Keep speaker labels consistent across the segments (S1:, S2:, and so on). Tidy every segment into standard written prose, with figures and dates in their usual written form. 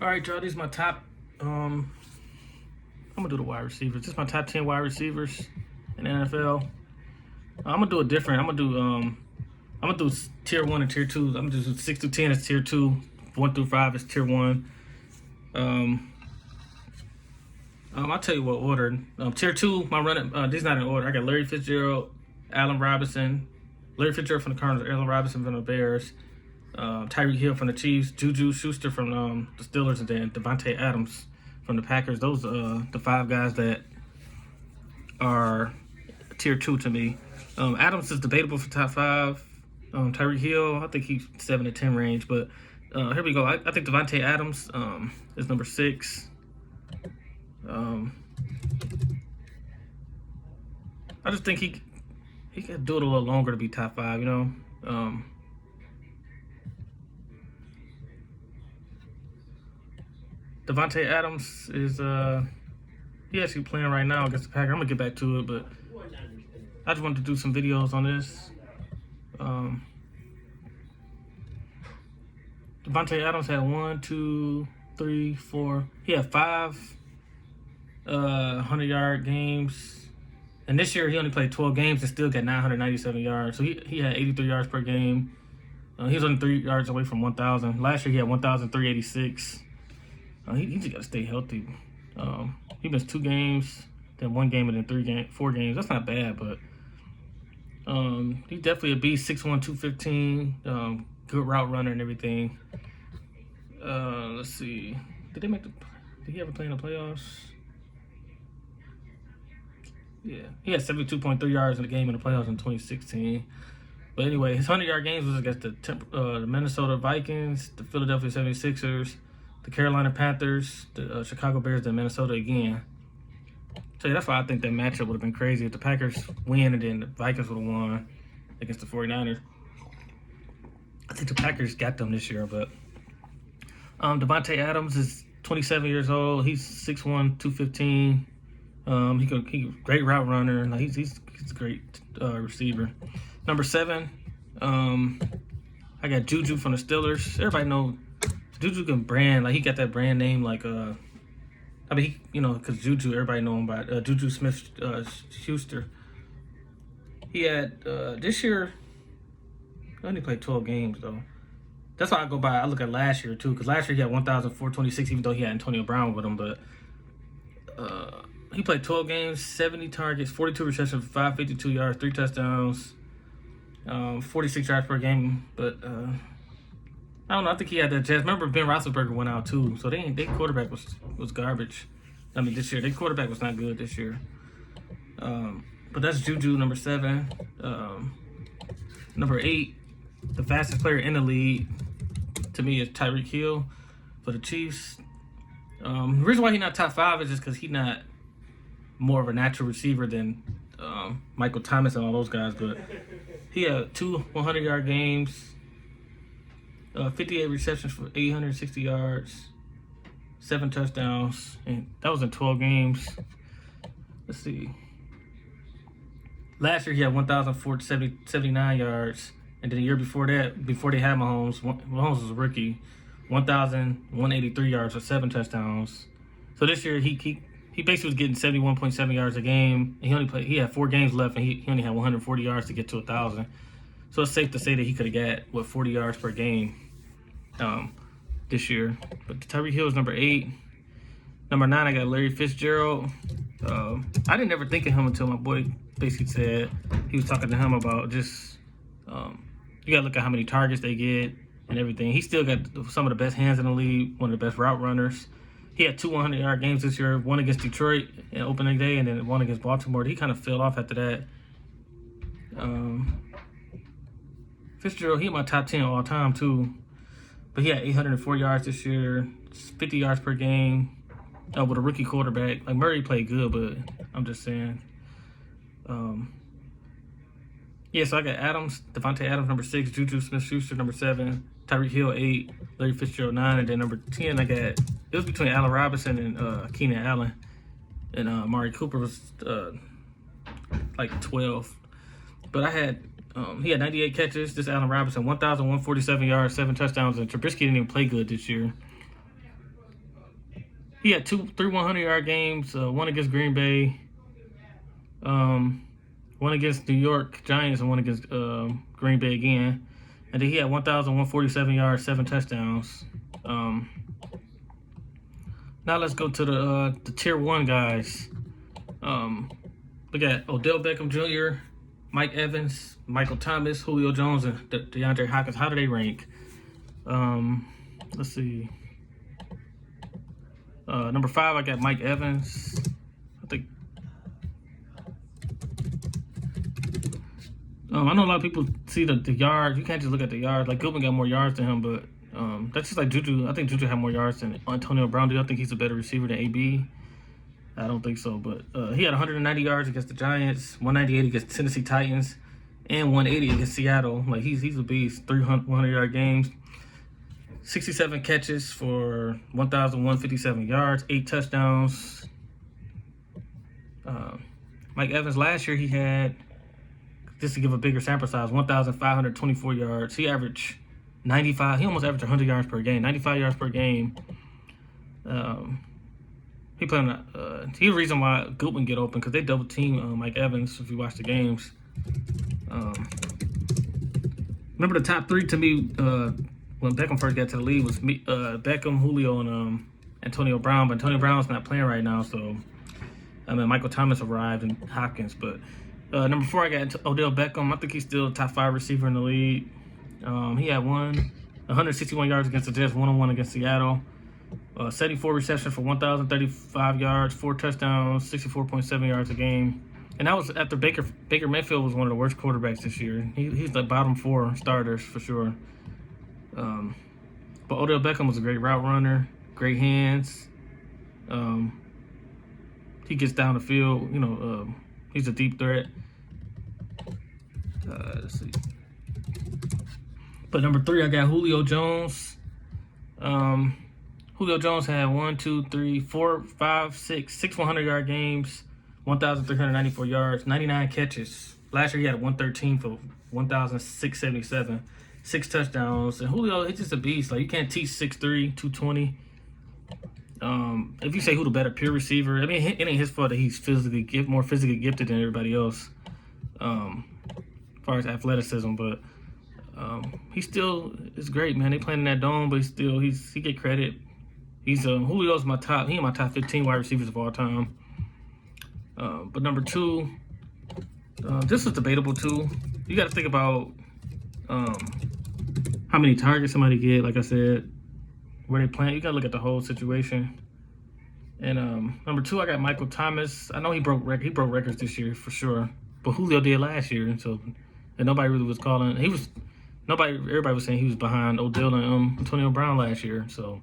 S1: All right, y'all. These are my top. I'm gonna do the wide receivers. This is my top 10 wide receivers in the NFL. I'm gonna do it different. I'm gonna do tier 1 and tier 2. I'm gonna do 6 through 10 is tier 2. 1 through 5 is tier 1. I'll tell you what order. Tier 2, my running. These not in order. I got Larry Fitzgerald, Allen Robinson, Larry Fitzgerald from the Cardinals, Allen Robinson from the Bears, Tyreek Hill from the Chiefs, Juju Schuster from the Steelers, and then Devontae Adams from the Packers. Those are the 5 guys that are tier 2 to me. Adams is debatable for top 5. Tyreek Hill, I think he's 7 to 10 range, but here we go. I think Devontae Adams is number 6. I just think he can do it a little longer to be top 5, you know. Devontae Adams is he actually playing right now against the Packers. I'm gonna get back to it, but I just wanted to do some videos on this. Devontae Adams had 1, 2, 3, 4. He had 5 100-yard games, and this year he only played 12 games and still got 997 yards. So he had 83 yards per game. He was only 3 yards away from 1,000. Last year he had 1,386. He just got to stay healthy. He missed 2 games, then 1 game, and then 4 games. That's not bad, but he's definitely a beast. 6'1", 215. Good route runner and everything. Let's see. Did he ever play in the playoffs? Yeah, he had 72.3 yards in the game in the playoffs in 2016. But anyway, his 100-yard games was against the Minnesota Vikings, the Philadelphia 76ers, the Carolina Panthers, the Chicago Bears, and Minnesota again. So yeah, that's why I think that matchup would have been crazy if the Packers win and then the Vikings would have won against the 49ers. I think the Packers got them this year, but Devontae Adams is 27 years old. He's 6'1", 215. He great route runner. Like he's a great receiver. Number 7, I got Juju from the Steelers. Everybody know Juju can brand, like he got that brand name like because Juju, everybody know him by Juju Smith-Schuster. He had this year he only played 12 games though. That's why I go by. I look at last year too, because last year he had 1,426, even though he had Antonio Brown with him. But he played 12 games, 70 targets, 42 receptions, 552 yards, 3 touchdowns, 46 yards per game. But I don't know. I think he had that chance. Remember, Ben Roethlisberger went out too, so their quarterback was garbage. I mean, this year their quarterback was not good this year. But that's Juju, number 7. Number 8, the fastest player in the league to me is Tyreek Hill for the Chiefs. The reason why he's not top 5 is just because he's not more of a natural receiver than Michael Thomas and all those guys. But he had 2 100-yard games, 58 receptions for 860 yards, 7 touchdowns, and that was in 12 games. Let's see. Last year he had 1,479 yards, and then the year before that, before they had Mahomes was a rookie, 1,183 yards for 7 touchdowns. So this year he basically was getting 71.7 yards a game. And he had 4 games left, and he only had 140 yards to get to 1,000. So it's safe to say that he could have got 40 yards per game this year. But Tyreek Hill is number 8. Number 9, I got Larry Fitzgerald. I didn't ever think of him until my boy basically said he was talking to him about just you gotta look at how many targets they get and everything. He still got some of the best hands in the league, one of the best route runners. He had 2 100-yard games this year, one against Detroit in opening day and then one against Baltimore. He kind of fell off after that. Fitzgerald, he in my top 10 all time too. But he had 804 yards this year, 50 yards per game with a rookie quarterback. Like Murray played good, but I'm just saying. Yeah, so I got Devontae Adams, number 6, Juju Smith-Schuster, number 7, Tyreek Hill, 8, Larry Fitzgerald, 9, and then number 10, I got, it was between Allen Robinson and Keenan Allen, and Amari Cooper was like 12. But I had, he had 98 catches, this Allen Robinson, 1,147 yards, 7 touchdowns, and Trubisky didn't even play good this year. He had three 100-yard games. One against Green Bay, one against New York Giants, and one against Green Bay again. And then he had 1,147 yards, 7 touchdowns. Now let's go to the tier 1 guys. We got Odell Beckham Jr., Mike Evans, Michael Thomas, Julio Jones, and DeAndre Hopkins. How do they rank? Let's see. Number 5, I got Mike Evans. I think. I know a lot of people see the yards. You can't just look at the yards. Like, Goodwin got more yards than him, but that's just like Juju. I think Juju had more yards than Antonio Brown. Do I think he's a better receiver than AB? I don't think so, but he had 190 yards against the Giants, 198 against Tennessee Titans, and 180 against Seattle. Like, he's a beast. 100-yard games, 67 catches for 1,157 yards, 8 touchdowns. Mike Evans last year, he had, just to give a bigger sample size, 1,524 yards. He averaged 95. He almost averaged 100 yards per game, 95 yards per game. He playing. He's the reason why Goodwin get open, because they double team Mike Evans. If you watch the games, remember the top 3 to me when Beckham first got to the league was Beckham, Julio, and Antonio Brown. But Antonio Brown's not playing right now, so Michael Thomas arrived and Hopkins. But number 4, I got Odell Beckham. I think he's still a top 5 receiver in the league. He had 161 yards against the Jets, 1-on-1 against Seattle. 74 receptions for 1,035 yards, 4 touchdowns, 64.7 yards a game. And that was after Baker Mayfield was one of the worst quarterbacks this year. He's the bottom 4 starters for sure. But Odell Beckham was a great route runner, great hands. He gets down the field. He's a deep threat. Let's see. But number 3, I got Julio Jones. Julio Jones had 6 100-yard games, 1,394 yards, 99 catches. Last year he had 113 for 1,677, 6 touchdowns. And Julio, he's just a beast. Like, you can't teach 6'3", 220. If you say who the better pure receiver, I mean, it ain't his fault that he's more physically gifted than everybody else, as far as athleticism. But he still is great, man. They playing in that dome, but he get credit. Julio's he in my top 15 wide receivers of all time. But number 2, this was debatable too. You got to think about how many targets somebody get. Like I said, where they playing. You got to look at the whole situation. And number 2, I got Michael Thomas. I know he broke records this year for sure, but Julio did last year, and nobody really was calling. Everybody was saying he was behind Odell and Antonio Brown last year. So.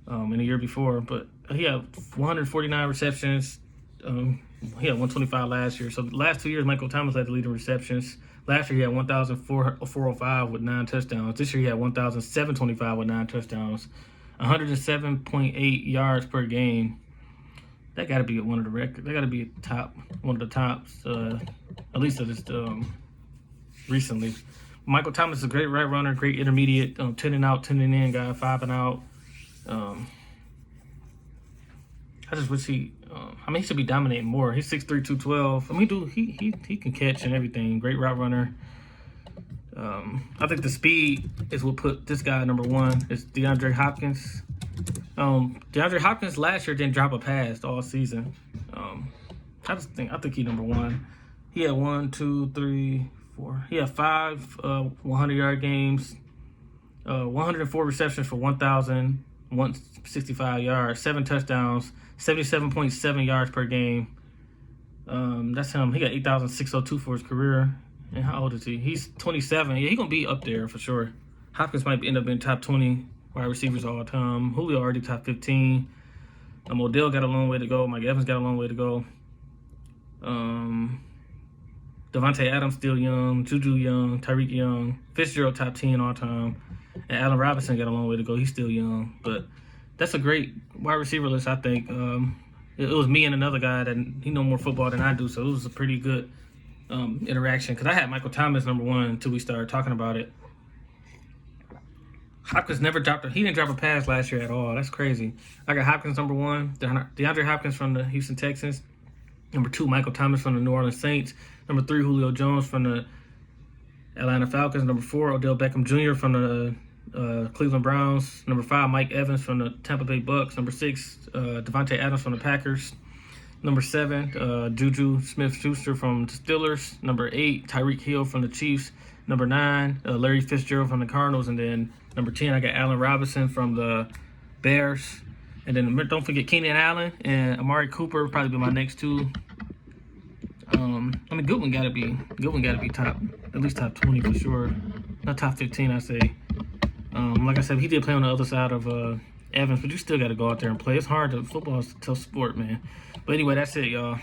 S1: In the year before, but he had 149 receptions. He had 125 last year. So the last 2 years, Michael Thomas led the lead in receptions. Last year, he had 1,405 with 9 touchdowns. This year, he had 1,725 with 9 touchdowns, 107.8 yards per game. That got to be one of the records. That got to be one of the tops, at least of this recently. Michael Thomas is a great right runner, great intermediate, 10 and out, 10 and in guy, 5 and out. I just wish he should be dominating more. He's 6'3", 212. He can catch and everything. Great route runner. I think the speed is what put this guy number 1. It's DeAndre Hopkins. DeAndre Hopkins last year didn't drop a pass all season. I think he's number 1. He had 1, 2, 3, 4. He had 5 100-yard games. 104 receptions for 1,165 yards, 7 touchdowns, 77.7 yards per game. That's him. He got 8,602 for his career. And how old is he? He's 27. Yeah, he's going to be up there for sure. Hopkins might end up in top 20 wide receivers all the time. Julio already top 15. Odell got a long way to go. Mike Evans got a long way to go. Devontae Adams still young. Juju young. Tyreek young. Fitzgerald top 10 all time. And Allen Robinson got a long way to go. He's still young. But that's a great wide receiver list, I think. It was me and another guy that he know more football than I do, so it was a pretty good interaction. Because I had Michael Thomas number 1 until we started talking about it. Hopkins never dropped he didn't drop a pass last year at all. That's crazy. I got Hopkins number 1, DeAndre Hopkins from the Houston Texans. Number 2, Michael Thomas from the New Orleans Saints. Number 3, Julio Jones from the Atlanta Falcons. Number 4, Odell Beckham Jr. from the Cleveland Browns. Number 5, Mike Evans from the Tampa Bay Bucks. Number 6, Devontae Adams from the Packers. Number 7, Juju Smith-Schuster from the Steelers. Number 8, Tyreek Hill from the Chiefs. Number 9, Larry Fitzgerald from the Cardinals. And then number 10, I got Allen Robinson from the Bears. And then don't forget Keenan Allen and Amari Cooper will probably be my next 2. I mean, Goodwin gotta be top, at least top 20 for sure. Not top 15, I say. Like I said, he did play on the other side of Evans, but you still gotta go out there and play. It's hard. Football is a tough sport, man. But anyway, that's it, y'all.